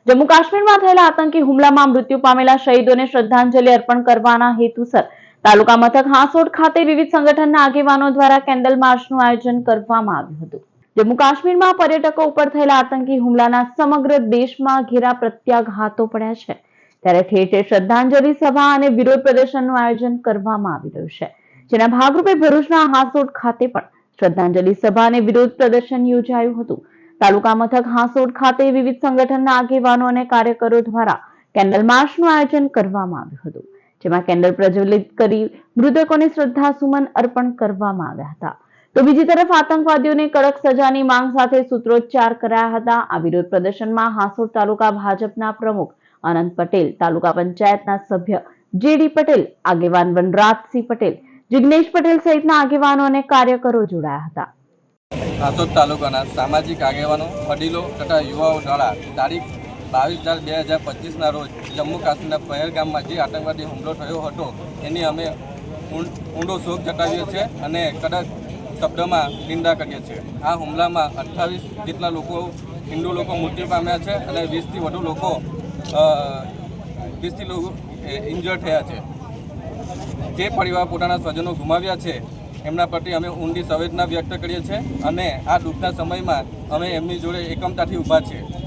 જમ્મુ કાશ્મીરમાં થયેલા આતંકી હુમલામાં મૃત્યુ પામેલા શહીદોને શ્રદ્ધાંજલિ અર્પણ કરવાના હેતુસર તાલુકા મથક હાંસોટ ખાતે વિવિધ સંગઠનના આગેવાનો દ્વારા કેન્ડલ માર્ચનું આયોજન કરવામાં આવ્યું હતું। જમ્મુ કાશ્મીરમાં પર્યટકો ઉપર થયેલા આતંકી હુમલાના સમગ્ર દેશમાં ઘેરા પ્રત્યાઘાતો પડ્યા છે, ત્યારે ઠેર ઠેર શ્રદ્ધાંજલિ સભા અને વિરોધ પ્રદર્શનનું આયોજન કરવામાં આવી રહ્યું છે, જેના ભાગરૂપે ભરૂચના હાંસોટ ખાતે પણ શ્રદ્ધાંજલિ સભા અને વિરોધ પ્રદર્શન યોજાયું હતું। તાલુકા મથક હાંસોટ ખાતે વિવિધ સંગઠનના આગેવાનો અને કાર્યકરો દ્વારા કેન્ડલ માર્ચનું આયોજન કરવામાં આવ્યું હતું, જેમાં કેન્ડલ પ્રજ્વલિત કરી મૃતકોને શ્રદ્ધાસુમન અર્પણ કરવામાં આવ્યા હતા। તો બીજી તરફ આતંકવાદીઓને કડક સજાની માંગ સાથે સૂત્રોચ્ચાર કરાયા હતા। આ વિરોધ પ્રદર્શનમાં હાંસોટ તાલુકા ભાજપના પ્રમુખ અનંત પટેલ, તાલુકા પંચાયતના સભ્ય જેડી પટેલ, આગેવાન વનરાજસિંહ પટેલ, જિગ્નેશ પટેલ સહિતના આગેવાનો અને કાર્યકરો જોડાયા હતા। હાંસોટ તાલુકાના સામાજિક આગેવાનો, વડીલો તથા યુવાઓ દ્વારા તારીખ 22/4/2025ના રોજ જમ્મુ કાશ્મીરના પહેલગામમાં જે આતંકવાદી હુમલો થયો હતો એની અમે ઊંડો શોક જતાવીએ છીએ અને કડક શબ્દોમાં નિંદા કરીએ છીએ। આ હુમલામાં 28 જેટલા લોકો હિન્દુ લોકો મૃત્યુ પામ્યા છે અને 20થી વધુ લોકો ઇન્જર્ડ થયા છે। જે પરિવાર પોતાના સ્વજનો ગુમાવ્યા છે એમના પ્રત્યે અમે ઊંડી સંવેદના વ્યક્ત કરીએ છીએ અને આ દુઃખના સમયમાં અમે એમની જોડે એકમતાથી ઊભા છીએ।